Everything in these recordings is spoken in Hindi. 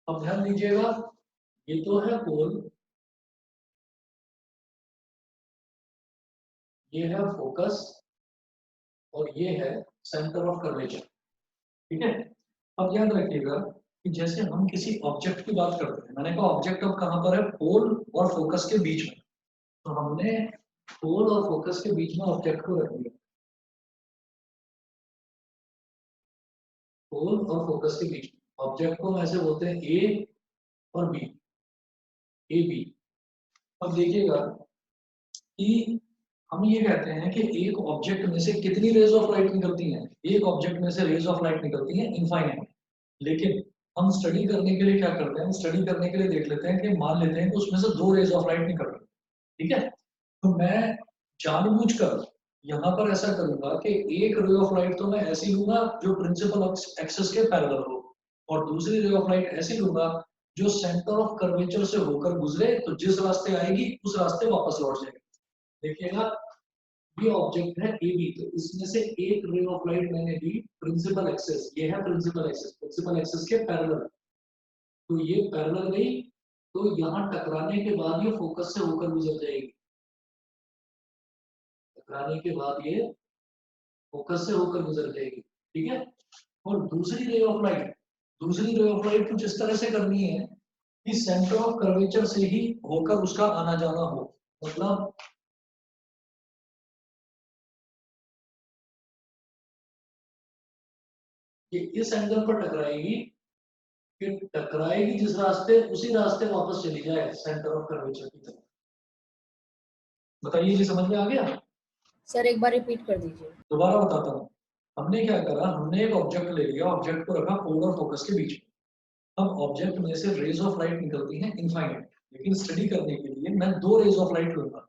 अब ध्यान दीजिएगा, ये तो है पोल, ये है फोकस, और ये है सेंटर ऑफ कर्वेचर। ठीक है। अब याद रखिएगा कि जैसे हम किसी ऑब्जेक्ट की बात करते हैं, मैंने कहा ऑब्जेक्ट अब कहाँ पर है, पोल और फोकस के बीच में, तो हमने पोल और फोकस के बीच में ऑब्जेक्ट को रख दिया, पोल और फोकस के बीच में ऑब्जेक्ट को हम ऐसे बोलते हैं ए और बी, ए बी। अब देखिएगा कि हम ये कहते हैं कि एक ऑब्जेक्ट में से कितनी रेज ऑफ लाइट निकलती हैं, एक ऑब्जेक्ट में से रेज ऑफ लाइट निकलती हैं इनफाइनाइट। लेकिन हम स्टडी करने के लिए क्या करते हैं, हम स्टडी करने के लिए देख लेते हैं कि मान लेते हैं कि उसमें से 2 रेज ऑफ लाइट निकल रही है। ठीक है। तो मैं जानबूझकर यहाँ पर ऐसा करूंगा कि एक रे ऑफ लाइट तो मैं ऐसी लूंगा जो प्रिंसिपल एक्सिस के पैरेलल हो, और दूसरी रे ऑफ लाइट ऐसी लूंगा जो सेंटर ऑफ कर्वेचर से होकर गुजरे, तो जिस रास्ते आएगी उस रास्ते वापस लौट जाएगी। देखिएगा, ये ऑब्जेक्ट है ए बी, तो इसमें से एक रे ऑफ लाइट मैंने दी प्रिंसिपल एक्सिस, ये है प्रिंसिपल एक्सिस, प्रिंसिपल एक्सिस के पैरेलल, तो ये पैरेलल गई, तो यहाँ टकराने के बाद ये फोकस से होकर गुजर जाएगी, टकराने के बाद ये फोकस से होकर गुजर जाएगी। ठीक है। और दूसरी रे ऑफ लाइट, दूसरी रे ऑफ लाइट कुछ इस तरह से करनी है कि सेंटर ऑफ कर्वेचर से ही होकर उसका आना जाना हो, मतलब ये इस एंगल पर टकराएगी, फिर टकराएगी जिस रास्ते, उसी रास्ते वापस चली जाए सेंटर ऑफ कर्वेचर की तरफ। बताइए जी, समझ में आ गया? सर एक बार रिपीट कर दीजिए। दोबारा बताता हूँ। हमने क्या करा, हमने एक ऑब्जेक्ट ले लिया, ऑब्जेक्ट को रखा पोल और फोकस के बीच में। अब ऑब्जेक्ट में से रेज ऑफ लाइट निकलती हैं इनफाइनाइट, लेकिन स्टडी करने के लिए मैं 2 रेज ऑफ लाइट लूंगा।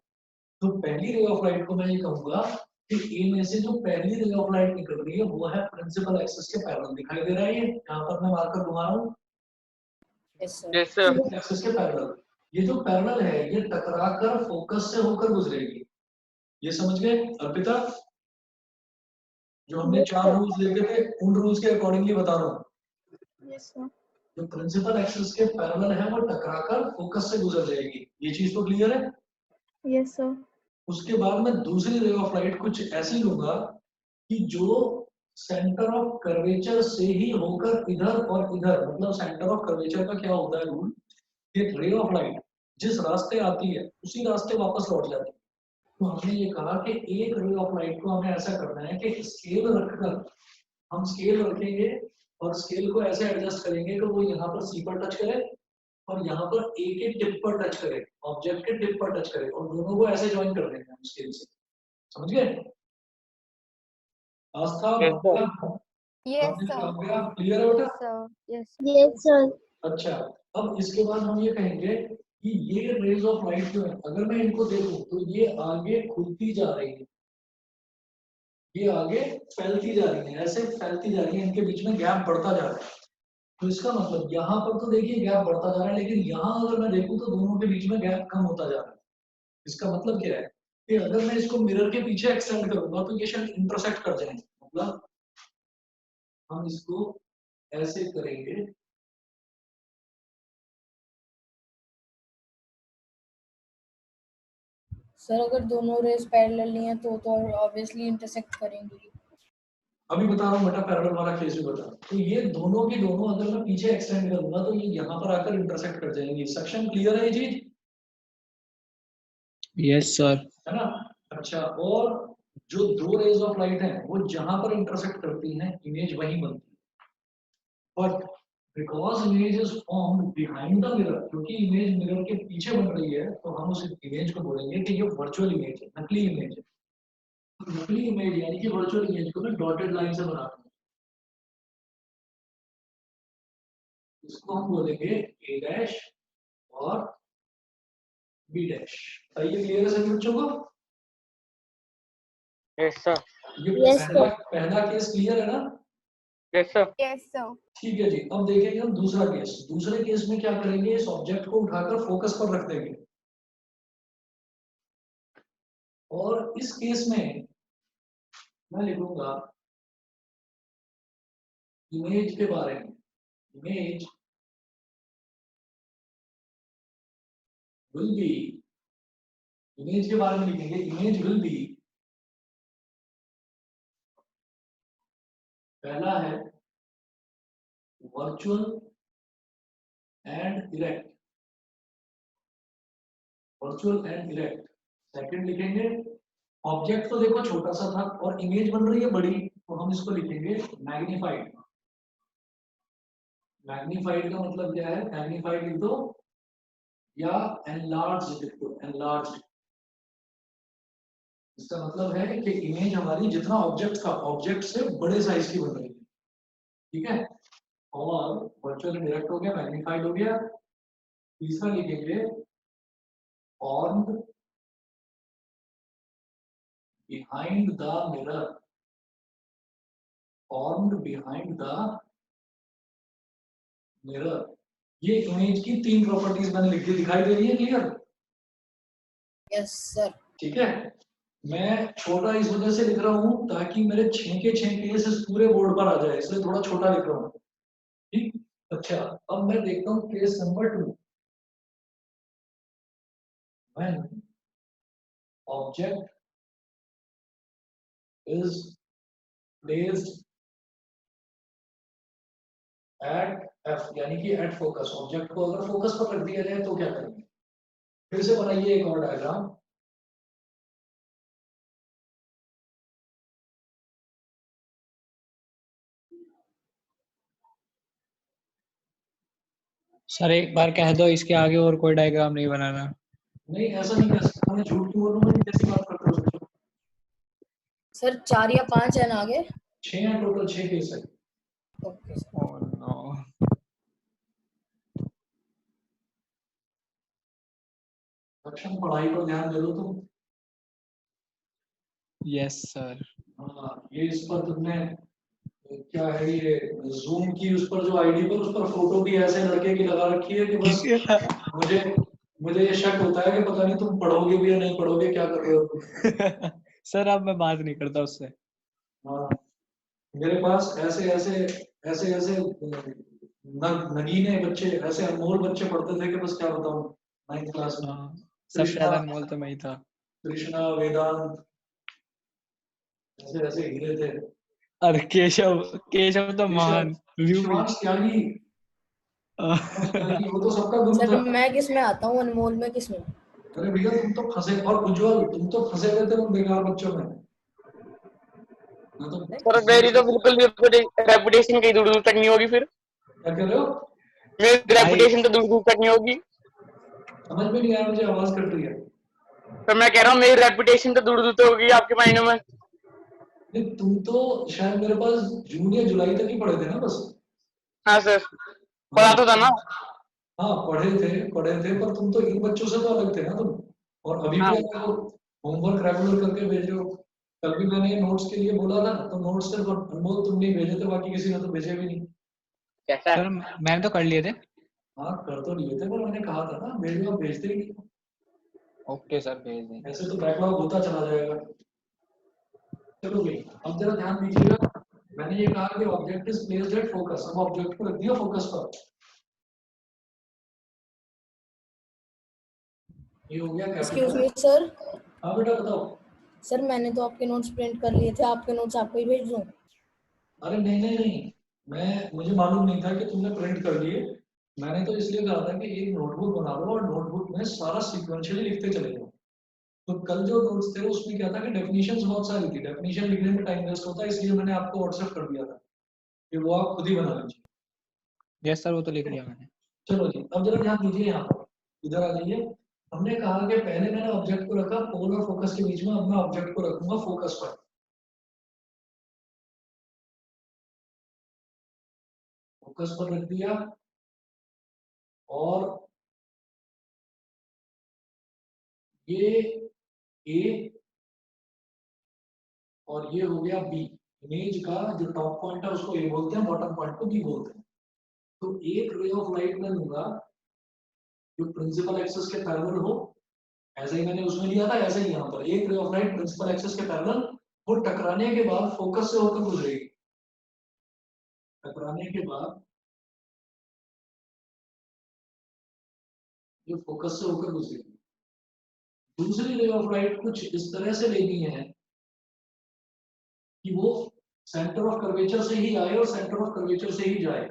तो पहली रे ऑफ लाइट को मैं ये कहूंगा कि ए में से जो पहली रे ऑफ लाइट निकल रही है वो है प्रिंसिपल एक्सिस के पैरेलल, दिखाई दे रहा है ये, यहाँ पर मैं मार्कर घुमा रहा हूँ, yes yes sir. Sir. Axis के पैरेलल। ये जो पैरेलल है ये टकराकर फोकस से होकर गुजरेगी, ये समझ गए अर्पिता? जो हमने 4 रूल्स देखे थे उन रूल्स के अकॉर्डिंगली बता रहा हूँ। Yes sir. जो प्रिंसिपल एक्सिस के पैरेलल है वो टकराकर फोकस से गुजर जाएगी, ये चीज तो क्लियर है? Yes sir. उसके बाद मैं दूसरी रे ऑफ लाइट कुछ ऐसी लूंगा कि जो सेंटर ऑफ कर्वेचर से ही होकर इधर और इधर, मतलब सेंटर ऑफ कर्वेचर का क्या होता है रूल, कि रे ऑफ लाइट जिस रास्ते आती है उसी रास्ते वापस लौट जाती है। तो हमने ये कहा कि एक रे ऑफ लाइट को हमें ऐसा करना है कि स्केल रखकर, हम स्केल रखेंगे और स्केल को ऐसे एडजस्ट करेंगे कि वो यहाँ पर सी पर टच करे और यहाँ पर ए के टिप पर टच करे, ऑब्जेक्ट के टिप पर टच करे, और दोनों को ऐसे ज्वाइन कर देंगे हम स्केल से। समझ गए? Aastha, yes sir. Yes sir. Clear है बेटा? Yes sir. अच्छा, अब इसके बाद हम ये कहेंगे कि ये रेज ऑफ लाइट जो है, अगर मैं इनको देखूं तो ये आगे खुलती जा रही है, ये आगे फैलती जा रही है, ऐसे फैलती जा रही है, इनके बीच में गैप बढ़ता जा रहा है। तो इसका मतलब यहाँ पर तो देखिए गैप बढ़ता जा रहा है, लेकिन यहाँ अगर मैं देखूं तो दोनों के बीच में गैप कम होता जा रहा है। इसका मतलब क्या है कि अगर मैं इसको मिरर के पीछे एक्सटेंड करूंगा तो ये शायद इंटरसेक्ट कर जाएंगे, मतलब हम इसको ऐसे करेंगे, सर अगर दोनों रेस पैरेलल नहीं है तो ऑब्वियसली इंटरसेक्ट करेंगी। अभी बता रहा हूँ बेटा, पैरेलल वाला केस भी बता। तो ये दोनों की दोनों अगर मैं पीछे एक्सटेंड करूंगा तो ये यहाँ पर आकर इंटरसेक्ट कर जाएंगे। सेक्शन क्लियर है ये चीज? Yes sir. है ना? अच्छा, और जो 2 रेज ऑफ लाइट हैं वो जहां पर इंटरसेक्ट करती हैं इमेज वहीं बनती है, but because image is formed behind the mirror, क्योंकि इमेज मिरर के पीछे बन रही है, तो हम उस इमेज को बोलेंगे कि ये वर्चुअल इमेज है, नकली इमेज है। तो नकली इमेज यानी कि वर्चुअल इमेज को मैं डॉटेड लाइन से बनाता हूँ, इसको हम बोलेंगे ए डैश और बी डैश। ये क्लियर है सभी बच्चों को? Yes sir. ये Yes, पहला केस क्लियर है ना? Yes sir. Yes sir. ठीक है जी। अब देखेंगे हम दूसरा केस। दूसरे केस में क्या करेंगे, इस ऑब्जेक्ट को उठाकर फोकस पर रख देंगे, और इस केस में मैं लिखूंगा इमेज के बारे में, इमेज विल बी, इमेज के बारे में लिखेंगे, इमेज विल बी, पहला है virtual and erect, virtual and erect. Second लिखेंगे ऑब्जेक्ट, तो देखो छोटा सा था और इमेज बन रही है बड़ी, तो हम इसको लिखेंगे मैग्नीफाइड। मैग्नीफाइड का मतलब क्या है, मैग्नीफाइड लिख दो या एनलार्ज लिख दो, एनलार्ज। इसका मतलब है कि इमेज हमारी जितना ऑब्जेक्ट का, ऑब्जेक्ट से बड़े साइज की बन रही है, ठीक है। और वर्चुअल डायरेक्ट हो गया, मैग्नीफाइड हो गया। तीसरा लिखेंगे formed behind the mirror, formed behind the mirror. ये इमेज की तीन प्रॉपर्टीज मैंने लिख दी, दिखाई दे रही है क्लियर? Yes sir. ठीक है, मैं छोटा इस वजह से लिख रहा हूं ताकि मेरे 6 के 6 केसेस पूरे बोर्ड पर आ जाए, इसलिए थोड़ा छोटा लिख रहा हूं, ठीक। अच्छा, अब मैं देखता हूं case number 2। When object is placed at F, यानी कि एट फोकस, ऑब्जेक्ट को अगर फोकस पर रख दिया जाए तो क्या करेंगे। फिर से बनाइए एक और डायग्राम। सर एक बार कह दो, इसके आगे और कोई डायग्राम नहीं बनाना। नहीं ऐसा नहीं कर सकता मैं, झूठ क्यों बोलूं, मैं कैसी बात करते हो बच्चों? सर 4 या 5 है ना आगे? 6 है टोटल, 6 केस है। Okay sir. Oh no. Lakshan पढ़ाई पर ध्यान दे दो तुम। Yes sir. हाँ, ये इस पर तुमने क्या है, ये जूम की उस पर जो आईडी पर, उस पर फोटो भी ऐसे लड़के की लगा रखी है कि बस मुझे मुझे ये शक होता है कि पता नहीं तुम पढ़ोगे भी या नहीं पढ़ोगे, क्या कर रहे हो तुम। सर अब मैं बात नहीं करता उससे। हाँ, मेरे पास ऐसे ऐसे ऐसे ऐसे नगीने बच्चे, ऐसे अनमोल बच्चे पढ़ते थे कि बस क्या बताऊं, 9th क्लास में। हाँ, सबसे ज्यादा अनमोल तो मैं ही था। कृष्णा, वेदांत, ऐसे ऐसे हीरे थे। अरे केशव, केशव तो महान। विश्वास त्यागी, वो तो सबका गुरु सर था। मैं किस में आता हूँ, अनमोल में किस में? अरे भैया तुम तो फंसे, और उज्जवल तुम तो फंसे हुए थे उन बेकार बच्चों में। मैं तो सर मेरी तो बिल्कुल भी रेपुटेशन कहीं दूर दूर तक नहीं होगी, फिर क्या कह रहे हो? मेरी रेपुटेशन तो दूर दूर तक नहीं होगी। समझ में नहीं आया मुझे, आवाज कट रही है। तो मैं कह रहा हूँ मेरी रेपुटेशन तो दूर दूर तक होगी आपके मायनों में। नहीं, तुम तो शायद मेरे पास जून या जुलाई तक ही पढ़े थे ना बस। हाँ सर, पढ़ा तो था ना। हाँ पढ़े थे, पर तुम तो इन बच्चों से तो अलग थे ना तुम। और अभी हाँ भी अगर होमवर्क रेगुलर करके भेज रहे हो। कल भी मैंने नोट्स के लिए बोला था, तो नोट्स सिर्फ अनमोल तुम नहीं भेजे थे, बाकी किसी ने तो भेजे भी नहीं। कैसा सर मैंने तो कर लिए थे। हाँ कर तो लिए थे, पर मैंने कहा था ना भेजो, आप भेजते ही नहीं। ओके सर, भेज देंगे। ऐसे तो बैकलॉग होता चला जाएगा। चलो भाई, अब जरा ध्यान दीजिएगा। मैंने ये कहा कि object is placed at focus, अब ऑब्जेक्ट को रख दिया फोकस पर। ये हो गया एक्सक्यूज कैपिटल। मी सर। हाँ बेटा बताओ। सर मैंने तो आपके नोट्स प्रिंट कर लिए थे, आपके नोट्स आपको ही भेज दूं? अरे नहीं नहीं नहीं, मुझे मालूम नहीं था कि तुमने प्रिंट कर लिए। मैंने तो इसलिए कहा था कि एक नोटबुक बना लो और नोटबुक में सारा सीक्वेंशियली लिखते चले जाओ। तो कल जो नोट्स थे उसमें क्या था कि डेफिनेशंस बहुत सारी थी, डेफिनेशन लिखने में टाइम वेस्ट होता है, इसलिए मैंने आपको व्हाट्सएप कर दिया था कि वो आप खुद ही बना लीजिए। यस सर, वो तो लिख लिया मैंने। चलो जी, अब जरा ध्यान दीजिए, यहाँ पर इधर आ जाइए। हमने कहा कि पहले मैंने ऑब्जेक्ट को रखा पोल और फोकस के बीच में, अब मैं ऑब्जेक्ट को रखूंगा फोकस पर। फोकस पर रख दिया, और ये ए और ये हो गया बी। इमेज का जो टॉप पॉइंट है उसको ए बोलते हैं, बॉटम पॉइंट को बी बोलते हैं। तो एक रे ऑफ लाइट में लूंगा जो प्रिंसिपल एक्सिस के पैरेलल हो, ऐसे ही मैंने उसमें लिया था, ऐसे ही यहाँ पर एक ray of light principal axis के पैरेलल, वो टकराने के बाद फोकस से होकर गुजरेगी। टकराने के बाद ये फोकस से होकर गुजरेगी। दूसरी रे ऑफ लाइट कुछ इस तरह से लेनी है कि वो सेंटर ऑफ कर्वेचर से ही आए और सेंटर ऑफ कर्वेचर से ही जाए।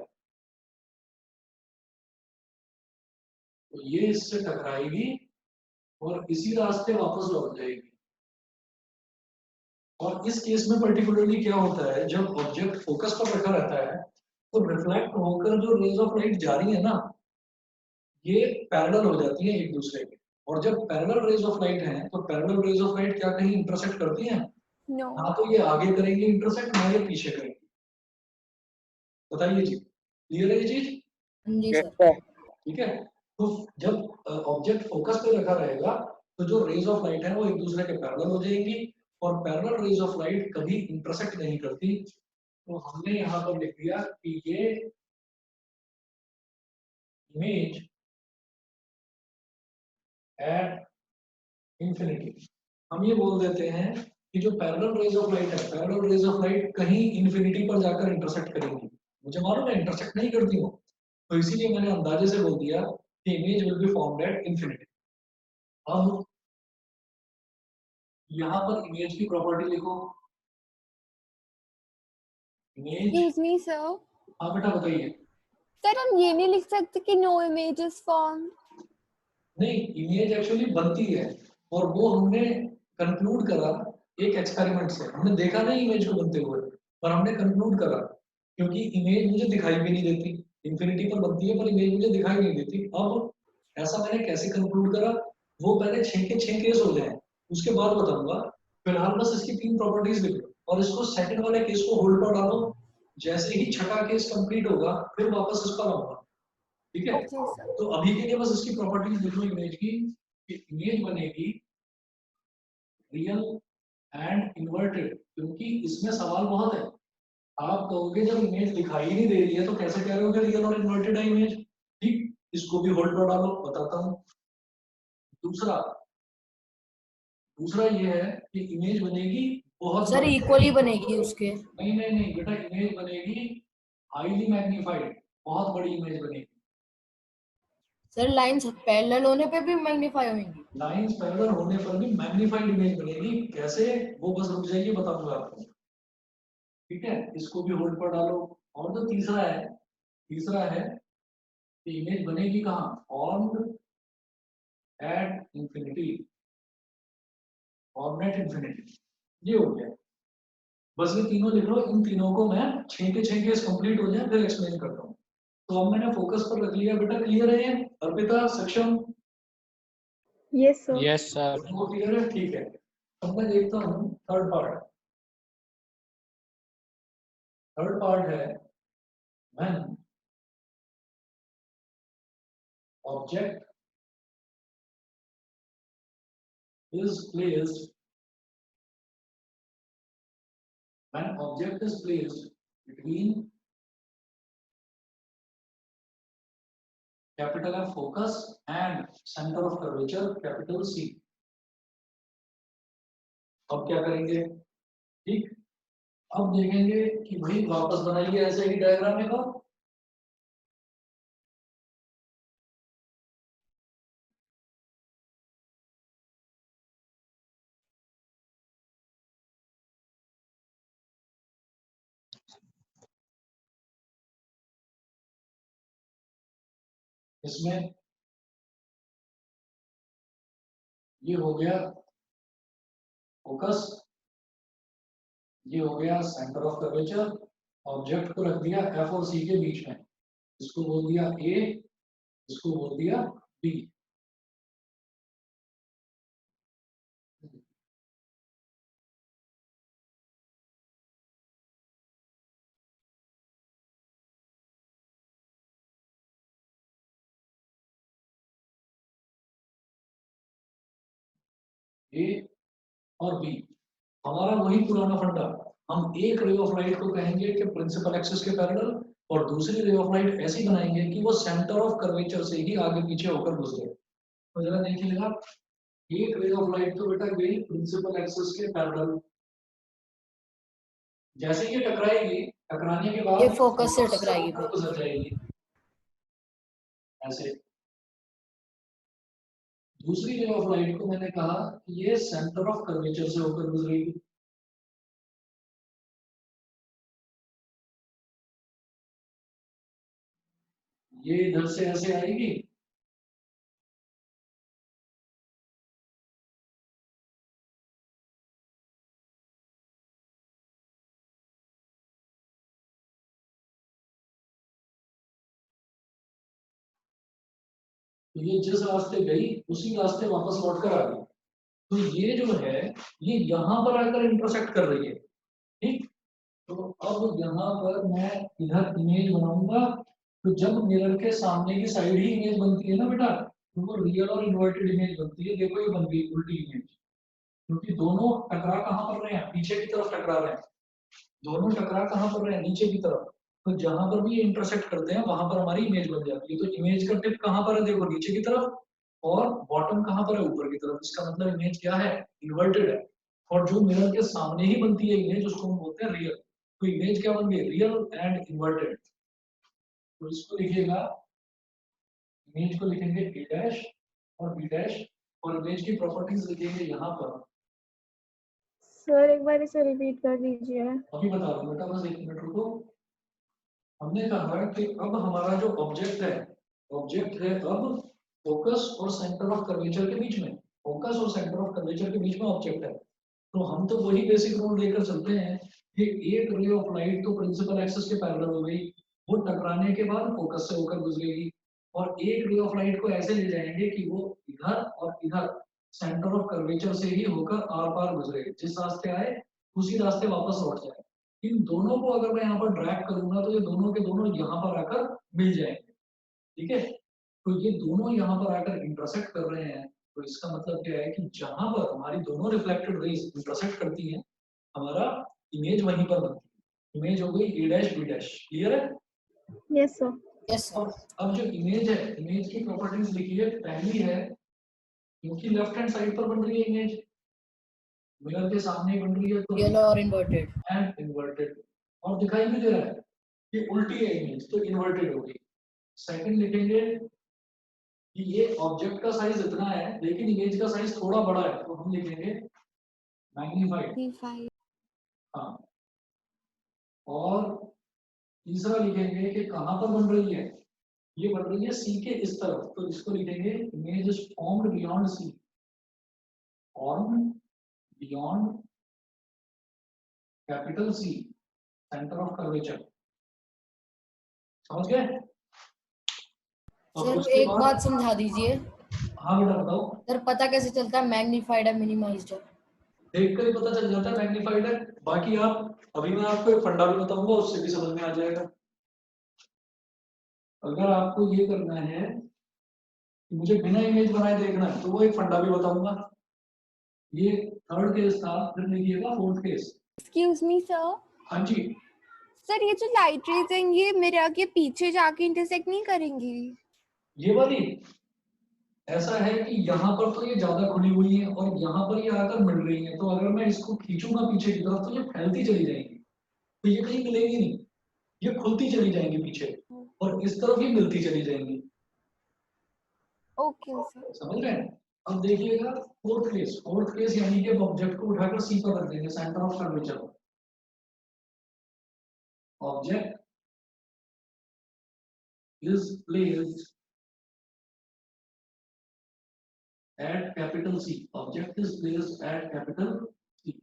तो ये इससे टकराएगी और इसी रास्ते वापस लौट जाएगी। और इस केस में पर्टिकुलरली क्या होता है, जब ऑब्जेक्ट फोकस पर रखा रहता है तो रिफ्लेक्ट होकर जो रेज ऑफ लाइट जा रही है ना, ये पैरेलल हो जाती है एक दूसरे के। और जब पैरेलल रेज ऑफ लाइट हैं तो पैरेलल रेज ऑफ लाइट क्या कहीं इंटरसेक्ट करती हैं? No. ना तो ये आगे करेंगे इंटरसेक्ट, ना ये पीछे करेंगे। बताइए जी, क्लियर है ये चीज? जी Yes, सर। sir. ठीक है। तो जब ऑब्जेक्ट फोकस पे रखा रहेगा तो जो रेज ऑफ लाइट है वो एक दूसरे के पैरेलल हो जाएंगी और पैरेलल रेज ऑफ लाइट कभी इंटरसेक्ट नहीं करती। तो हमने यहाँ पर लिख दिया कि ये इमेज एट इंफिनिटी, हम ये बोल देते हैं कि जो पैरेलल रेज ऑफ लाइट है, पैरेलल रेज ऑफ लाइट कहीं इंफिनिटी पर जाकर इंटरसेक्ट करेंगी। मुझे मालूम है इंटरसेक्ट नहीं करती हूँ, तो इसीलिए मैंने अंदाजे से बोल दिया कि image will be formed at infinity. अब यहाँ पर इमेज की प्रॉपर्टी लिखो। Image, Excuse me, sir. हाँ बेटा बताइए। सर हम ये नहीं लिख सकते कि no image is formed. नहीं, इमेज एक्चुअली बनती है और वो हमने कंक्लूड करा एक एक्सपेरिमेंट से। हमने देखा नहीं इमेज को बनते हुए, पर हमने कंक्लूड करा, क्योंकि इमेज मुझे दिखाई भी नहीं देती, इंफिनिटी पर बनती है पर इमेज मुझे दिखाई नहीं देती। अब ऐसा मैंने कैसे कंक्लूड करा, वो पहले 6 के 6 केस हो जाए उसके बाद बताऊंगा। फिलहाल बस इसकी 3 प्रॉपर्टीज लिख लो और इसको सेकंड वाले केस को होल्ड पर डालो। जैसे ही छठा केस कंप्लीट होगा फिर वापस इस पर आऊंगा, ठीक है? Okay, sir. तो अभी के लिए बस इसकी प्रॉपर्टीज लिख लो इमेज की, कि इमेज बनेगी रियल एंड इन्वर्टेड, क्योंकि इसमें सवाल बहुत है। आप कहोगे जब इमेज दिखाई नहीं दे रही है तो कैसे कह रहे हो कि रियल और इन्वर्टेड है इमेज? ठीक, इसको भी होल्ड पर डालो, बताता हूँ। दूसरा ये है कि इमेज बनेगी बहुत सर बड़ी। इक्वली बनेगी उसके। नहीं बेटा, इमेज बनेगी हाईली मैग्नीफाइड, बहुत बड़ी इमेज बनेगी। सर लाइंस पैरेलल होने पे भी मैग्नीफाई होंगी। लाइंस पैरेलल होने पर भी मैग्नीफाइड इमेज बनेगी। कैसे, वो बस रुक जाइए, बताऊंगा आपको। ठीक है, इसको भी होल्ड पर डालो। और जो तीसरा है कि इमेज बनेगी कहाँ? Formed at infinity, formed at infinity. ये हो गया। बस ये तीनों लिख लो। इन तीनों को मैं 6 के 6 केस कंप्लीट हो जाए फिर एक्सप्लेन करता हूँ। तो अब मैंने फोकस पर रख लिया बेटा। क्लियर है ये? अर्पिता, सक्षम? Yes, sir. Yes sir. वो क्लियर है? ठीक है। अब मैं देखता हूँ थर्ड पार्ट। थर्ड पार्ट है when object is placed between capital F focus and center of curvature capital C। अब क्या करेंगे? ठीक, अब देखेंगे कि भाई वापस बनाइए ऐसे ही डायग्राम में। इसमें ये हो गया फोकस, ये हो गया सेंटर ऑफ कर्वेचर। ऑब्जेक्ट को रख दिया एफ और सी के बीच में, इसको बोल दिया ए, इसको बोल दिया बी। ए और बी हमारा वही पुराना फंडा। हम एक रे ऑफ लाइट को कहेंगे कि प्रिंसिपल एक्सिस के पैरेलल, और दूसरी रे ऑफ लाइट ऐसी बनाएंगे कि वो सेंटर ऑफ कर्वेचर से ही आगे पीछे होकर गुजरे। तो जरा देखिएगा, एक रे ऑफ लाइट तो बेटा गई प्रिंसिपल एक्सिस के पैरेलल। जैसे ये टकराएगी, टकराने के बाद ये फोकस से टकराएगी फिर। गुजर जाएगी ऐसे। दूसरी रे ऑफ लाइट को मैंने कहा कि ये सेंटर ऑफ कर्वेचर से होकर गुजरेगी। ये इधर से ऐसे आएगी, तो ये जिस रास्ते गई उसी रास्ते वापस लौट कर आ गई। तो ये जो है ये यहाँ पर आकर इंटरसेक्ट कर रही है, ठीक। तो अब यहाँ पर मैं इधर इमेज बनाऊंगा, तो जब मिरर के सामने की साइड ही इमेज बनती है ना बेटा, तो वो रियल और इन्वर्टेड इमेज बनती है। देखो ये बन गई उल्टी इमेज, क्योंकि दोनों टकरा कहाँ पर रहे हैं, पीछे की तरफ टकरा रहे हैं। दोनों टकरा कहाँ पर रहे हैं, नीचे की तरफ। तो जहां पर भी ये इंटरसेक्ट करते हैं वहां पर हमारी इमेज बन जाती है। तो इमेज का टिप कहाँ पर है, देखो नीचे की तरफ, और बॉटम कहाँ पर है, ऊपर की तरफ। इसका मतलब इमेज क्या है, इन्वर्टेड है। और जो मिरर के सामने ही बनती है इमेज उसको हम बोलते हैं रियल। तो इमेज क्या बन गई, रियल एंड इन्वर्टेड। तो इसको लिखिएगा, इमेज को लिखेंगे ए डैश और बी डैश, और इमेज की प्रॉपर्टीज लिखेंगे यहाँ पर। सर एक बार इसे रिपीट कर दीजिए। अभी बता रहा हूँ बेटा, बस 1 मिनट रुको। हमने कहा कि अब हमारा जो ऑब्जेक्ट है अब फोकस और सेंटर ऑफ कर्वेचर के बीच में, फोकस और सेंटर ऑफ कर्वेचर के बीच में ऑब्जेक्ट है। तो हम तो वही बेसिक रूल लेकर चलते हैं कि एक रे ऑफ लाइट तो प्रिंसिपल एक्सिस के पैरेलल हो गई, वो टकराने के बाद फोकस से होकर गुजरेगी, और एक रे ऑफ लाइट को ऐसे ले जाएंगे कि वो इधर और इधर सेंटर ऑफ कर्वेचर से ही होकर आर पार गुजरे, जिस रास्ते आए उसी रास्ते वापस लौट जाए। इन दोनों को अगर मैं यहाँ पर ड्रैग करूंगा तो ये दोनों के दोनों यहाँ पर आकर मिल जाएंगे, ठीक है। तो ये दोनों यहाँ पर आकर इंटरसेक्ट कर रहे हैं। तो इसका मतलब क्या है कि जहां पर हमारी दोनों रिफ्लेक्टेड रेज इंटरसेक्ट करती हैं, हमारा इमेज वहीं पर बनती है। इमेज हो गई ए डैश बी डैश, क्लियर है। Yes sir. Yes sir. अब जो इमेज है, इमेज की प्रॉपर्टीज लिखिए। पहली है, क्योंकि लेफ्ट हैंड साइड पर बन रही है इमेज, मिरर के सामने बन रही है, तो रियल और इन्वर्टेड एंड इन्वर्टेड, और दिखाई भी दे रहा है कि उल्टी है इमेज, तो इन्वर्टेड होगी। सेकंड लिखेंगे कि ये ऑब्जेक्ट का साइज इतना है लेकिन इमेज का साइज थोड़ा बड़ा है, तो हम लिखेंगे मैग्नीफाइड। हाँ, और तीसरा लिखेंगे कि कहां पर बन रही है, ये बन रही है सी के इस तरफ, तो इसको लिखेंगे image is formed beyond C, formed beyond capital C, centre of curvature. समझ गए। सर एक बात समझा दीजिए। हाँ बेटा बताओ। सर पता कैसे चलता है मैग्नीफाइड है मिनिमाइज्ड है? देख कर ही पता चल जाता है मैग्नीफाइड है। बाकी आप, अभी मैं आपको एक फंडा भी बताऊंगा, उससे भी समझ में आ जाएगा। अगर आपको ये करना है कि मुझे बिना इमेज बनाए देखना है, तो वो एक फंडा भी बताऊंगा। ये थर्ड केस था, फिर लिखिएगा fourth case. Excuse me sir. हाँ जी। सर ये जो लाइट रेज हैं ये मिरर के पीछे जाके इंटरसेक्ट नहीं करेंगी? ये वाली ऐसा है कि यहाँ पर तो ये ज्यादा खुली हुई है और यहाँ पर ये आकर मिल रही है, तो अगर मैं इसको खींचूंगा पीछे की तरफ तो ये फैलती चली जाएंगी, तो ये कहीं मिलेगी नहीं, ये खुलती चली जाएंगी पीछे और इस तरफ ही मिलती चली जाएंगी। Okay sir. समझ रहे हैं। अब देखिएगा फोर्थ केस। फोर्थ केस यानी कि ऑब्जेक्ट को उठाकर सी पर रख देंगे, centre of curvature. Object is placed at capital C. Object is placed at capital C.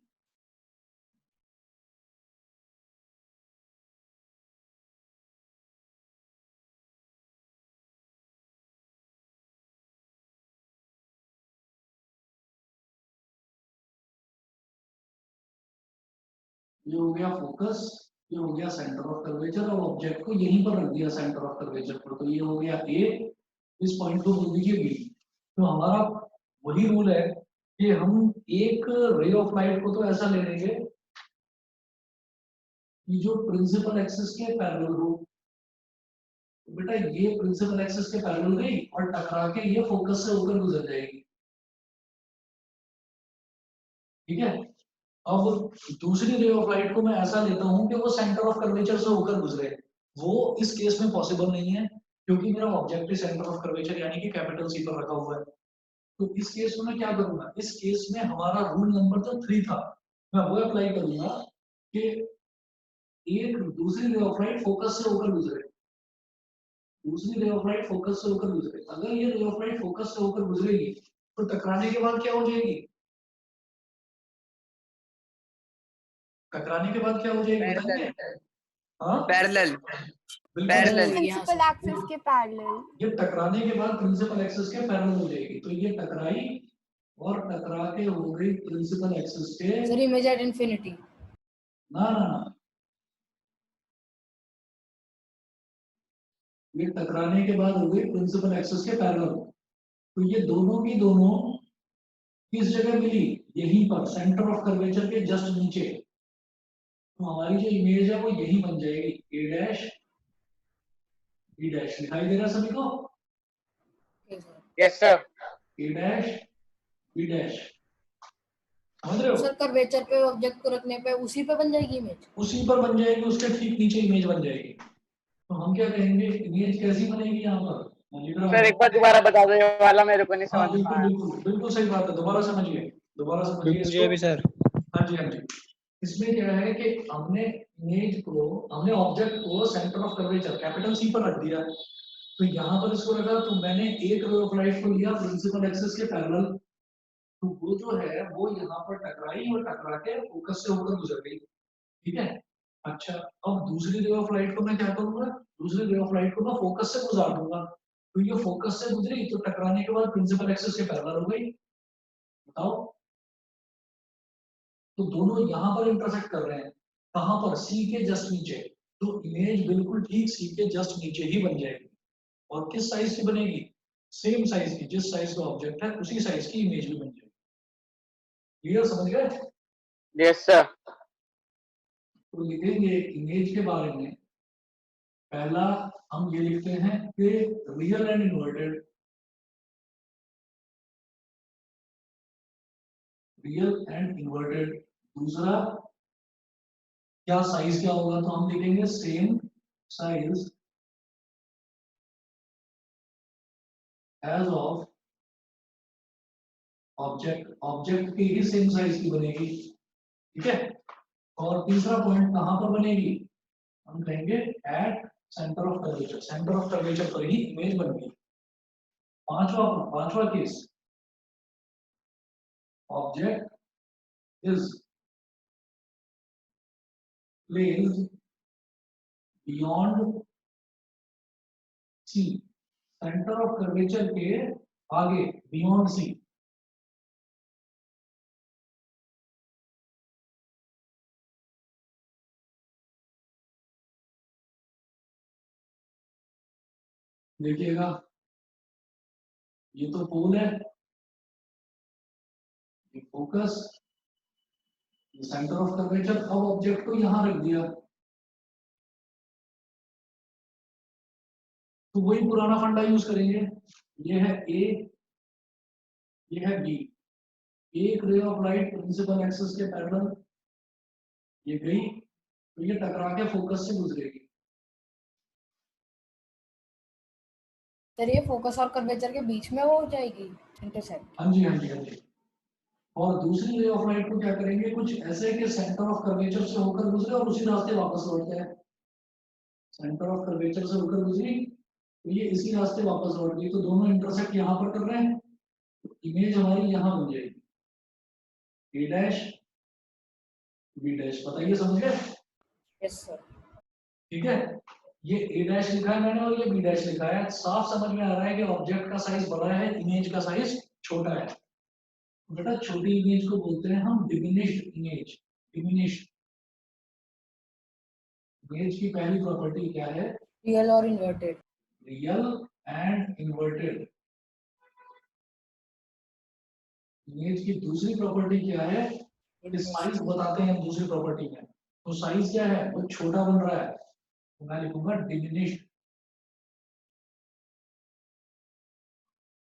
ये हो गया फोकस, ये हो गया सेंटर ऑफ कर्वेचर, और ऑब्जेक्ट को यहीं पर रख दिया सेंटर ऑफ कर्वेचर पर, तो ये हो गया ए। इस पॉइंट को बोल दीजिए बी। तो हमारा वही रूल है कि हम एक रे ऑफ लाइट को तो ऐसा ले लेंगे कि जो प्रिंसिपल एक्सिस के पैरेलल हो। तो बेटा ये प्रिंसिपल एक्सिस के पैरेलल गई और टकरा के ये फोकस से होकर गुजर जाएगी, ठीक है। अब दूसरी रे ऑफ लाइट को मैं ऐसा लेता हूं कि वो सेंटर ऑफ कर्वेचर से होकर गुजरे। वो इस केस में पॉसिबल नहीं है क्योंकि मेरा ऑब्जेक्टिव सेंटर ऑफ कर्वेचर यानी कि कैपिटल सी पर रखा हुआ है। तो इस केस में मैं क्या करूंगा, इस केस में हमारा रूल नंबर जो 3 था मैं वो अप्लाई करूंगा कि एक दूसरी रे ऑफ लाइट फोकस से होकर गुजरे, दूसरी रे ऑफ लाइट फोकस से होकर गुजरे। अगर ये रे ऑफ लाइट फोकस से होकर गुजरेगी तो टकराने के बाद क्या हो जाएगी, टकराने के बाद क्या हो जाएगी बताएंगे? हाँ पैरेलल बिल्कुल Parallel. सही। यहाँ प्रिंसिपल से एक्सिस के पैरेलल। ये टकराने के बाद प्रिंसिपल एक्सिस के पैरेलल हो जाएगी, तो ये टकराई और टकरा के हो गई प्रिंसिपल एक्सिस के सर इमेज एट इन्फिनिटी। ना ना ना, ये टकराने के बाद हो गई प्रिंसिपल एक्सिस के पैरेलल। तो ये दोनों की दोनों किस जगह मिली, यहीं पर सेंटर ऑफ कर्वेचर के जस्ट नीचे। तो हमारी जो इमेज है वो यही बन जाएगी, ए डैश बी डैश। दिखाई दे रहा है सभी को? Yes sir. A dash B dash, समझ रहे हो? सर कर्वेचर पे ऑब्जेक्ट को रखने पे उसी पे बन जाएगी इमेज। उसी पर बन जाएगी, उसके ठीक नीचे इमेज बन जाएगी। तो हम क्या कहेंगे, इमेज कैसी बनेगी यहाँ पर? सर एक बार दोबारा बता दो, ये वाला मेरे को नहीं हाँ समझ में बिल्कुल आया। बिल्कुल बिल्कुल सही बात है, दोबारा समझिए, दोबारा समझिए मुझे भी इसको। सर। हाँ जी हाँ जी। इसमें क्या है कि हमने इमेज को, हमने ऑब्जेक्ट को centre of curvature capital C पर रख दिया, तो यहाँ पर इसको रखा, तो मैंने एक रे ऑफ लाइट को लिया प्रिंसिपल एक्सिस के पैरेलल, तो वो जो है वो यहाँ पर टकराई और टकरा के फोकस से होकर गुजर गई, ठीक है। अच्छा, अब दूसरी रे ऑफ लाइट को मैं क्या करूंगा, दूसरी रे ऑफ लाइट को मैं फोकस से गुजार दूंगा, तो ये फोकस से गुजरी तो टकराने के बाद प्रिंसिपल एक्सिस के पैरेलल हो गई। बताओ, तो दोनों यहाँ पर इंटरसेक्ट कर रहे हैं, कहाँ पर, सी के जस्ट नीचे, तो इमेज बिल्कुल ठीक सी के जस्ट नीचे ही बन जाएगी। और किस साइज की बनेगी, सेम साइज की, जिस साइज का ऑब्जेक्ट है उसी साइज की इमेज भी बन जाएगी। क्लियर, समझ गए? Yes sir. तो लिखेंगे इमेज के बारे में, पहला हम ये लिखते हैं कि real and inverted, real and inverted. दूसरा क्या साइज क्या होगा, तो हम लिखेंगे same size as of object, object की ही सेम साइज की बनेगी, ठीक है। और तीसरा पॉइंट कहां पर बनेगी, हम कहेंगे at centre of curvature, centre of curvature पर ही इमेज बनेगी। पांचवा case, object is placed beyond C, centre of curvature के आगे, बियॉन्ड सी। देखिएगा, ये तो पोल है, ये फोकस, ये सेंटर ऑफ कर्वेचर। अब ऑब्जेक्ट को यहां रख दिया, तो वही पुराना फंडा यूज करेंगे। ये है ए, ये है बी, एक ray of light principal axis के पैरेलल, ये गई तो ये टकरा के फोकस से गुजरेगी। सर ये फोकस और कर्वेचर के बीच में वो हो जाएगी इंटरसेक्ट। हाँ जी हाँ जी हाँ जी। और दूसरी रे ऑफ लाइट को क्या करेंगे, कुछ ऐसे कि सेंटर ऑफ कर्वेचर से होकर गुजरे और उसी रास्ते वापस लौट जाए, सेंटर ऑफ कर्वेचर से होकर गुजरी तो ये इसी रास्ते वापस लौट गई, तो दोनों इंटरसेक्ट यहाँ पर कर रहे हैं, तो इमेज हमारी यहाँ बन जाएगी, ए डैश बी डैश। बताइए, समझ गए? Yes sir. ठीक है, ये ए डैश लिखा है मैंने और ये बी डैश लिखा है, साफ समझ में आ रहा है कि ऑब्जेक्ट का साइज बड़ा है, इमेज का साइज छोटा है। बेटा छोटी इमेज को बोलते हैं हम डिमिनिश्ड इमेज। डिमिनिश्ड इमेज की पहली प्रॉपर्टी क्या है, रियल और inverted. Real and inverted. Image की दूसरी प्रॉपर्टी क्या है, साइज बताते हैं दूसरी प्रॉपर्टी में, तो साइज क्या है, वो छोटा बन रहा है, तो मैं लिखूंगा डिमिनिश्ड।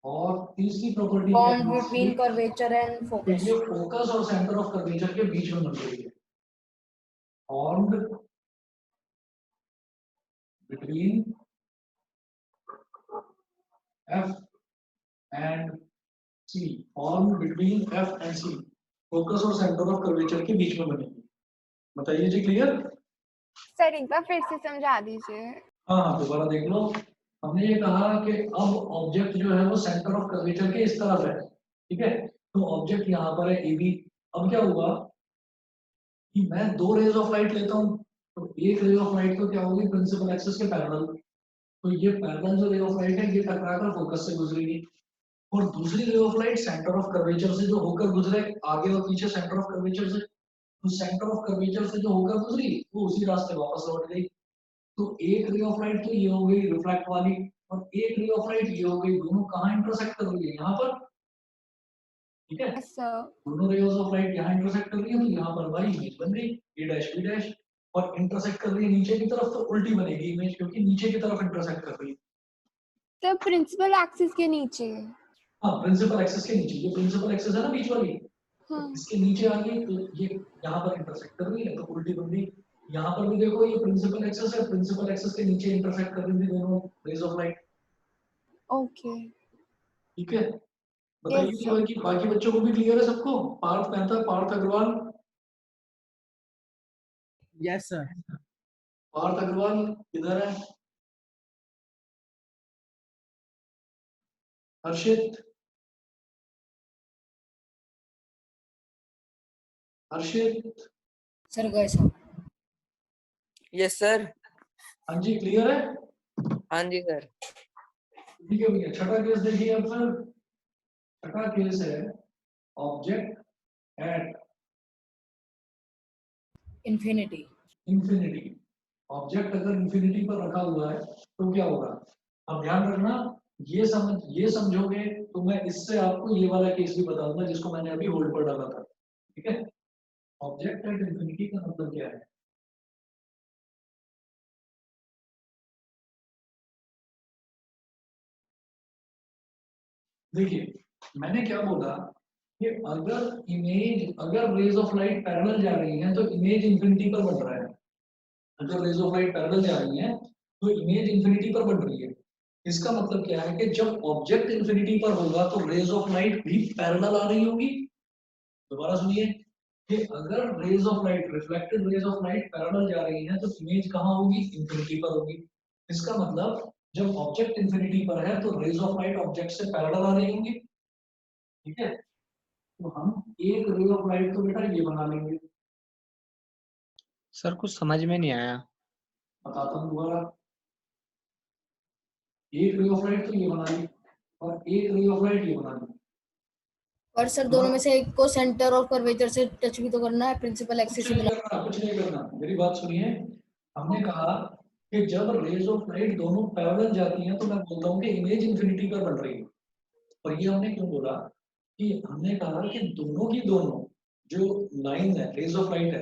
और तीसरी प्रॉपर्टी क्या बॉन्ड है, बिटवीन कर्वेचर एंड फोकस। ये फोकस और सेंटर ऑफ कर्वेचर के बीच में बन रही है, bond between F and C form between F and C focus और सेंटर ऑफ कर्वेचर के बीच में बनेगी। बताइए जी, क्लियर? सर एक बार फिर से समझा दीजिए। हाँ, दोबारा देख लो। हमने ये कहा कि अब ऑब्जेक्ट जो है वो सेंटर ऑफ कर्वेचर के इस तरफ है, ठीक है? तो ऑब्जेक्ट यहाँ पर है ए बी। अब क्या हुआ कि मैं दो रेज ऑफ लाइट लेता हूँ, तो एक रे ऑफ लाइट तो क्या होगी, प्रिंसिपल एक्सिस के पैरेलल, तो ये पैरेलल जो रे ऑफ लाइट है ये टकराकर फोकस से गुजरेगी, और दूसरी रे of light centre of curvature से जो होकर गुजरे, आगे और पीछे सेंटर ऑफ कर्वेचर से, तो सेंटर ऑफ कर्वेचर से जो होकर गुजरी वो उसी रास्ते वापस लौट गई। तो एक रे ऑफ लाइट तो ये हो गई रिफ्लेक्ट वाली, और एक रे ऑफ लाइट ये हो गई, दोनों कहाँ इंटरसेक्ट कर रही है, यहाँ पर, ठीक है? Yes sir. दोनों रेज ऑफ लाइट यहाँ इंटरसेक्ट कर रही है, तो यहाँ पर हमारी इमेज बन गई ए डैश बी डैश, और इंटरसेक्ट कर रही है नीचे की तरफ, तो उल्टी बनेगी इमेज, क्योंकि नीचे की तरफ इंटरसेक्ट कर रही है। तो प्रिंसिपल एक्सिस के नीचे। हाँ, प्रिंसिपल एक्सिस के नीचे, ये प्रिंसिपल एक्सिस है ना बीच वाली, हाँ। इसके नीचे आ गई, तो ये यहाँ पर इंटरसेक्ट कर रही है, तो उल्टी बन गई। यहाँ पर भी देखो ये प्रिंसिपल एक्सिस है, प्रिंसिपल एक्सिस के नीचे इंटरसेक्ट कर रही थी दोनों रेज ऑफ लाइट, ओके। ठीक है? बताइए Yes, कि बाकी बच्चों को भी क्लियर है सबको? Parth Mehta, Parth Agarwal, yes sir. पार्थ अग्रवाल किधर है? हर्षित, हर्षित, सर गए साहब। Yes sir. हाँ जी, क्लियर है? हाँ जी सर। ठीक है भैया, छठा केस देखिए अब सर। छठा केस है object at infinity. Infinity. Object अगर इंफिनिटी पर रखा हुआ है तो क्या होगा? अब ध्यान रखना, ये समझोगे तो मैं इससे आपको ये वाला केस भी बताऊंगा जिसको मैंने अभी होल्ड पर डाला था, ठीक है? ऑब्जेक्ट एट इंफिनिटी का मतलब क्या है? देखिए, मैंने क्या बोला कि अगर रेज ऑफ लाइट पैरेलल जा रही हैं तो इमेज इंफिनिटी पर बन रहा है। अगर रेज ऑफ लाइट पैरेलल जा रही हैं तो इमेज इंफिनिटी पर बन रही है। इसका मतलब क्या है कि जब ऑब्जेक्ट इंफिनिटी पर होगा तो रेज ऑफ लाइट भी पैरेलल आ रही होगी। दोबारा सुनिए कि अगर rays of light, reflected rays of light parallel जा रही हैं तो इमेज कहाँ होगी? इंफिनिटी पर होगी। इसका मतलब जब ऑब्जेक्ट इंफिनिटी पर है तो रेज ऑफ लाइट ऑब्जेक्ट से पैरेलल आ रही होंगी, ठीक है? तो हम एक रे ऑफ लाइट तो बेटा ये बना लेंगे। सर कुछ समझ में नहीं आया। बताता हूँ दोबारा। एक रे ऑफ लाइट तो ये बना ली, और एक रे ऑफ लाइट ये बना ली। पर सर दोनों में से एक को सेंटर और कर्वेचर से टच भी तो करना है, प्रिंसिपल एक्सिस से मिला। कुछ नहीं करना, मेरी बात सुनिए। हमने कहा कि जब रेज ऑफ लाइट दोनों पैरेलल जाती हैं तो मैं बोलता हूँ कि इमेज इंफिनिटी पर बन रही है। और ये हमने क्यों बोला कि हमने कहा कि दोनों की दोनों जो लाइन है, रेज ऑफ लाइट है,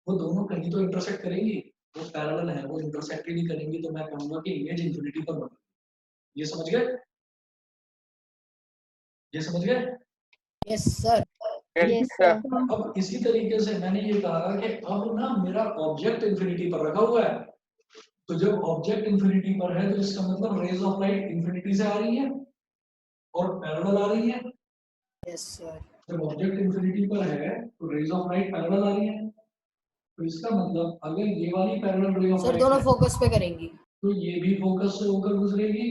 वो दोनों कहीं तो इंटरसेक्ट करेंगी, वो पैरेलल है, वो इंटरसेक्ट ही नहीं करेंगी, तो मैं कहूंगा कि इमेज इंफिनिटी पर बन रही है। ये समझ गए? ये समझ गए? Yes sir. Yes sir. अब इसी तरीके से मैंने ये कहा कि अब ना मेरा ऑब्जेक्ट इंफिनिटी पर रखा हुआ है, तो जब ऑब्जेक्ट इंफिनिटी पर है तो इसका मतलब रेज ऑफ लाइट इंफिनिटी से आ रही है और पैरेलल आ रही है। Yes sir. जब ऑब्जेक्ट इंफिनिटी पर है तो रेज ऑफ लाइट पैरेलल आ रही है, तो इसका मतलब अगर ये वाली पैरेलल रे ऑफ सर दोनों फोकस पे करेंगी तो ये भी फोकस से होकर गुजरेगी,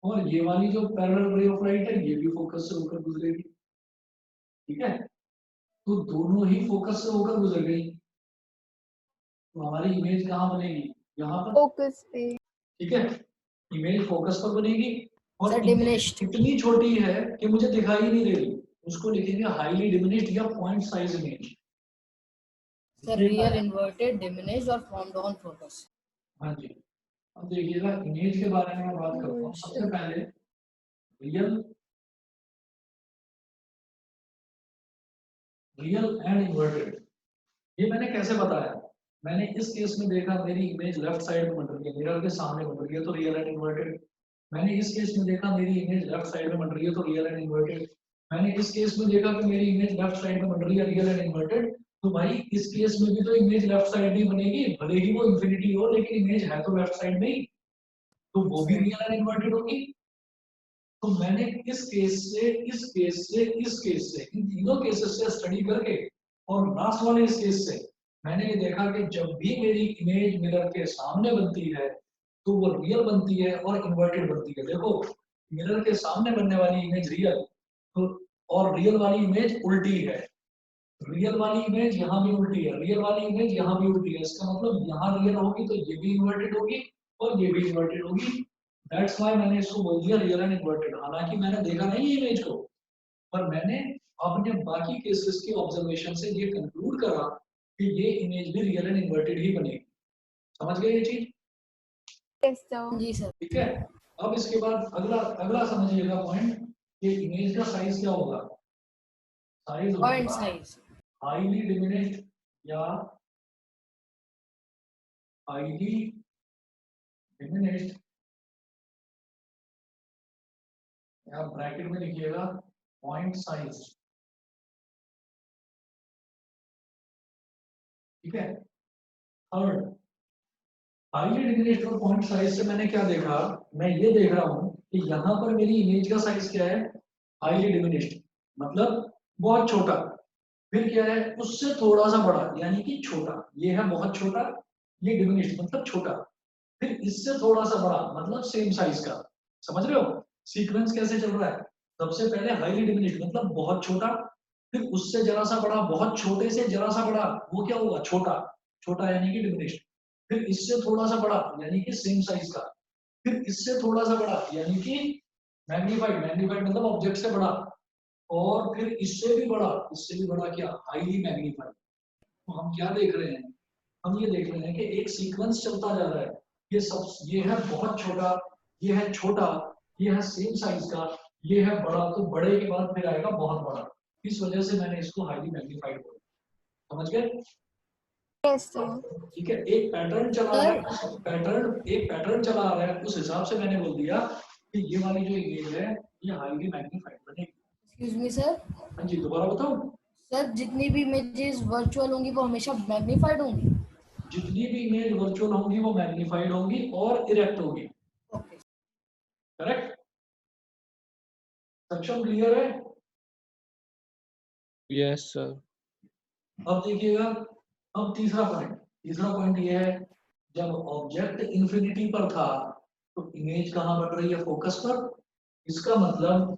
और ये वाली जो पैरेलल रे ऑफ लाइट है ये भी फोकस से होकर गुजरेगी, ठीक है? तो दोनों ही फोकस से होकर गुजर गई, तो हमारी इमेज कहाँ बनेगी? यहाँ पर, फोकस पे। ठीक है? इमेज फोकस पर बनेगी, और सर डिमिनिश्ड। इतनी छोटी है कि मुझे दिखाई नहीं दे रही, उसको लिखेंगे हाईली डिमिनिश्ड या point size image. Sir real, inverted, diminished और फॉर्म्ड ऑन फोकस। हाँ जी। अब देखिएगा इमेज के बारे में मैं बात करता हूँ। सबसे पहले रियल एंड इन्वर्टेड, ये मैंने कैसे बताया? मैंने इस केस में देखा मेरी इमेज लेफ्ट साइड में बन रही है, मिरर के सामने बन रही है, तो रियल एंड इन्वर्टेड। मैंने इस केस में देखा मेरी इमेज लेफ्ट साइड में बन रही है, तो रियल एंड इन्वर्टेड। मैंने इस केस में देखा कि मेरी इमेज लेफ्ट साइड में बन रही है, रियल एंड इन्वर्टेड। तो भाई इस केस में भी तो इमेज लेफ्ट साइड ही बनेगी, भले ही वो इंफिनिटी हो, लेकिन इमेज है तो लेफ्ट साइड में ही, तो वो भी रियल एंड इन्वर्टेड होगी। तो मैंने इस केस से इस केस से इस केस से इन तीनों केसेस से स्टडी करके और लास्ट वाले इस केस से मैंने ये देखा कि जब भी मेरी इमेज मिरर के सामने बनती है तो वो रियल बनती है और इन्वर्टेड बनती है। देखो मिरर के सामने बनने वाली इमेज रियल तो और रियल वाली इमेज उल्टी है, रियल वाली इमेज यहाँ भी उल्टी है, रियल वाली इमेज यहाँ भी उल्टी है। इसका मतलब यहाँ रियल होगी तो ये भी इन्वर्टेड होगी और ये भी इन्वर्टेड होगी। दैट्स व्हाई मैंने इसको बोल दिया रियल एंड इन्वर्टेड। हालांकि मैंने देखा नहीं इमेज को, पर मैंने अपने बाकी केसेस के ऑब्जर्वेशन से ये कंक्लूड करा कि ये इमेज भी रियल एंड इन्वर्टेड ही बनेगी। समझ गए ये चीज? Yes, sir. जी सर। ठीक है। अब इसके बाद अगला अगला समझिएगा पॉइंट कि इमेज का साइज क्या होगा। साइज पॉइंट होगा साइज हाईली डिमिनिश्ड या हाईली डिमिनिश्ड या ब्रैकेट में लिखिएगा पॉइंट साइज। ठीक है। थर्ड हाईली डिमिनिश्ड और पॉइंट साइज से मैंने क्या देखा, मैं ये देख रहा हूं कि यहाँ पर मेरी इमेज का साइज क्या है, हाईली डिमिनिश्ड मतलब बहुत छोटा। फिर क्या है उससे थोड़ा सा बड़ा यानी कि छोटा, ये है बहुत छोटा, ये डिमिनिश्ड मतलब छोटा। फिर इससे थोड़ा सा बड़ा मतलब सेम साइज का। समझ रहे हो सीक्वेंस कैसे चल रहा है? सबसे पहले हाईली डिमिनिश्ड मतलब बहुत छोटा, फिर उससे जरा सा बड़ा, बहुत छोटे से जरा सा बड़ा, वो क्या होगा छोटा, छोटा यानी कि डिमिनिश्ड। फिर इससे थोड़ा सा बड़ा यानी कि सेम साइज का, फिर इससे थोड़ा सा बड़ा यानी कि मैग्नीफाइड, मैग्नीफाइड मतलब ऑब्जेक्ट से बड़ा, और फिर इससे भी बड़ा क्या हाईली मैग्नीफाइड। तो हम क्या देख रहे हैं, हम ये देख रहे हैं कि एक सीक्वेंस चलता जा रहा है। ये है बहुत छोटा, ये है छोटा, ये है सेम साइज का, ये है बड़ा, तो बड़े के बाद फिर आएगा बहुत बड़ा। इस वजह से मैंने इसको हाईली मैग्नीफाइड बोला। समझ गए? Yes, sir. ठीक है। एक पैटर्न चला आ रहा है, एक पैटर्न चला आ रहा है, उस हिसाब से मैंने बोल दिया कि ये वाली जो इमेज है ये हाईली मैग्नीफाइड बनेगी। Excuse me sir. हाँ जी दोबारा बताऊं? सर जितनी भी इमेजेस वर्चुअल होंगी वो हमेशा मैग्नीफाइड होंगी। जितनी भी इमेज वर्चुअल होंगी वो मैग्नीफाइड होंगी और इरेक्ट होगी। Okay correct? सक्षम क्लियर है? Yes sir. अब देखिएगा, अब तीसरा पॉइंट ये है, जब ऑब्जेक्ट इंफिनिटी पर था तो इमेज कहाँ बन रही है, फोकस पर। इसका मतलब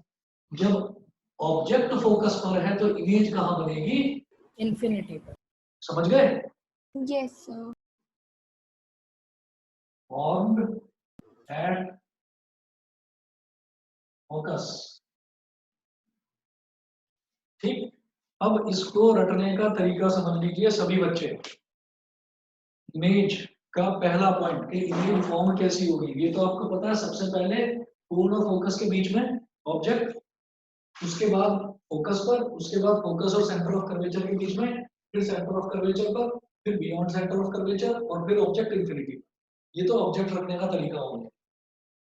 जब ऑब्जेक्ट फोकस पर है तो इमेज कहाँ बनेगी, इन्फिनिटी पर। समझ गए? Yes, sir. formed at focus। ठीक। अब इसको रटने का तरीका समझ लीजिए सभी बच्चे। इमेज का पहला पॉइंट कि इमेज फॉर्म कैसी होगी, ये तो आपको पता है। सबसे पहले पोल और फोकस के बीच में ऑब्जेक्ट, उसके बाद फोकस पर, उसके बाद फोकस और सेंटर ऑफ कर्वेचर के बीच में, फिर सेंटर ऑफ कर्वेचर पर, फिर बियॉन्ड सेंटर ऑफ कर्वेचर, और फिर ऑब्जेक्ट इंफिनिटी। ये तो ऑब्जेक्ट रखने का तरीका हो गया।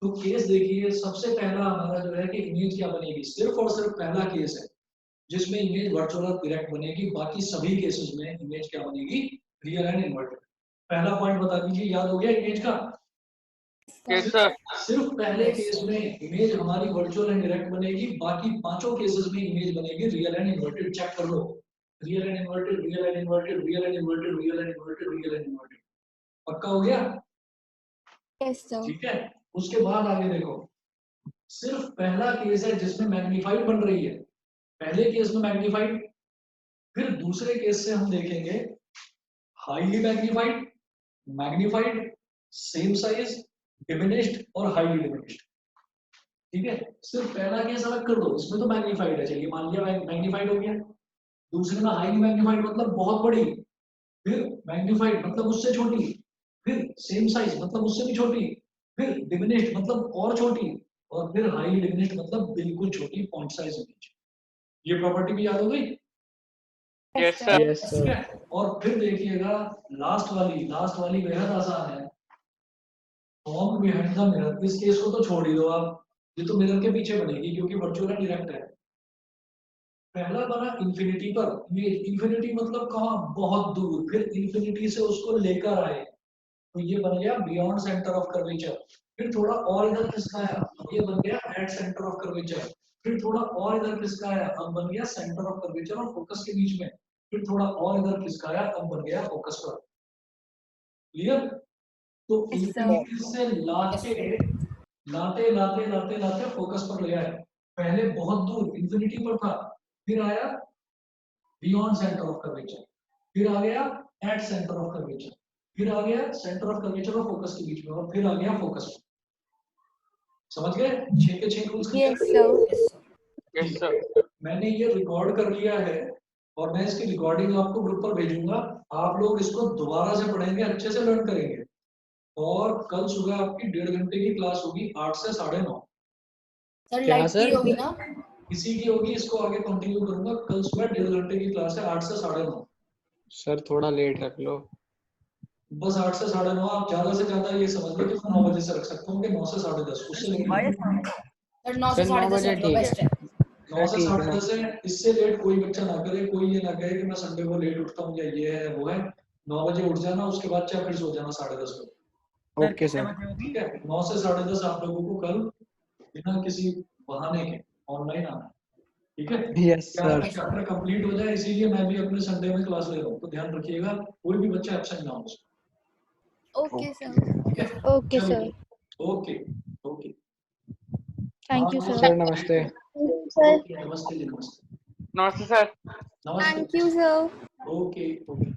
तो केस देखिए, सबसे पहला हमारा जो है कि इमेज क्या बनेगी, सिर्फ और सिर्फ पहला केस है जिसमें इमेज वर्चुअल और डायरेक्ट बनेगी। बाकी सभी केसेस में इमेज क्या बनेगी, रियल एंड इन्वर्टेड। पहला पॉइंट बता दीजिए, याद हो गया इमेज का? Yes sir. सिर्फ पहले केस में इमेज हमारी वर्चुअल एंड डायरेक्ट बनेगी, बाकी पांचों केसेस में इमेज बनेगी रियल एंड इन्वर्टेड। चेक कर लो, real and inverted, real and inverted, real and inverted, real and inverted, real and inverted. पक्का हो गया? Yes, sir. ठीक है। उसके बाद आगे देखो, सिर्फ पहला केस है जिसमें मैग्नीफाइड बन रही है, पहले केस में मैग्नीफाइड। फिर दूसरे केस से हम देखेंगे highly magnified, magnified, same size, diminished और हाईली डिमिनिश्ड। ठीक है। सिर्फ पहला केस अलग कर दो, इसमें तो मैग्नीफाइड है, चलिए मान लिया मैग्नीफाइड हो गया। दूसरे में हाईली मैग्नीफाइड मतलब बहुत बड़ी, फिर मैग्नीफाइड मतलब उससे छोटी, फिर सेम साइज मतलब उससे भी छोटी, फिर डिमिनिश्ड मतलब और छोटी, और फिर हाईली डिमिनिश्ड मतलब बिल्कुल छोटी, पॉइंट साइज इमेज। ये प्रॉपर्टी भी याद हो गई? Yes sir. यस ठीक सर। है। और फिर देखिएगा लास्ट वाली बेहद आसान है, फॉर्म बिहाइंड द मिरर। इस केस को तो छोड़ ही दो आप, ये तो मिरर के पीछे बनेगी क्योंकि वर्चुअल एंड डायरेक्ट है। पहला बना इंफिनिटी पर, ये इंफिनिटी मतलब कहाँ, बहुत दूर, फिर इंफिनिटी से उसको लेकर आए तो ये बन गया बियॉन्ड सेंटर ऑफ कर्वेचर। फिर थोड़ा और इधर खिसकाया, ये बन गया एट सेंटर ऑफ कर्वेचर। फिर थोड़ा और इधर खिसकाया, अब बन गया सेंटर ऑफ कर्वेचर और फोकस के बीच में। फिर थोड़ा और इधर खिसकाया, अब बन गया फोकस पर। क्लियर? तो Yes, sir. इंफिनिटी से लाते फोकस पर ले आए। पहले बहुत दूर इंफिनिटी पर था, फिर आया बियॉन्ड सेंटर ऑफ कर्वेचर, फिर आ गया एट सेंटर ऑफ कर्वेचर, फिर आ गया सेंटर ऑफ कर्वेचर और फोकस के बीच में, और फिर आ गया फोकस पर। समझ गए? 6 के 6 rules Yes, sir. Yes sir. मैंने ये रिकॉर्ड कर लिया है और मैं इसकी रिकॉर्डिंग आपको ग्रुप पर भेजूंगा। आप लोग इसको दोबारा से पढ़ेंगे, अच्छे से लर्न करेंगे। और कल सुबह आपकी 1.5 घंटे की क्लास होगी 8 से 9:30। सर क्या लाइट सर? की होगी ना? इसी की होगी, इसको आगे कंटिन्यू करूंगा। कल सुबह 1.5 घंटे की क्लास है 8 से 9:30। सर थोड़ा लेट रख लो। बस 8 से 9:30। आप ज्यादा से ज्यादा ये समझ लो कि मैं 9 बजे से रख सकता हूँ कि 9 से 10:30, उससे लेट नहीं। सर 9 से सर 9 10:30 बजे रख लो, ठीक बेस्ट है। 9 से ठीक है, 10:30 है, इससे लेट कोई बच्चा ना करे। कोई ये ना कहे कि मैं संडे को लेट उठता हूँ या ये है वो है। 9 बजे उठ जाना, उसके बाद चाहे फिर सो जाना 10:30 बजे। Okay sir. ठीक है, 9 से 10:30 आप लोगों को कल बिना किसी बहाने के ऑनलाइन आना है। ठीक है? Yes sir. चैप्टर कंप्लीट हो जाए, इसीलिए मैं भी अपने संडे में क्लास ले रहा हूँ, तो ध्यान रखिएगा कोई भी बच्चा एब्सेंट ना हो। Okay, sir. ठीक है? Okay, sir. Okay okay. Thank you, sir. Sir नमस्ते। नमस्ते जी, नमस्ते। नमस्ते सर। नमस्ते। Thank you, sir. Okay okay.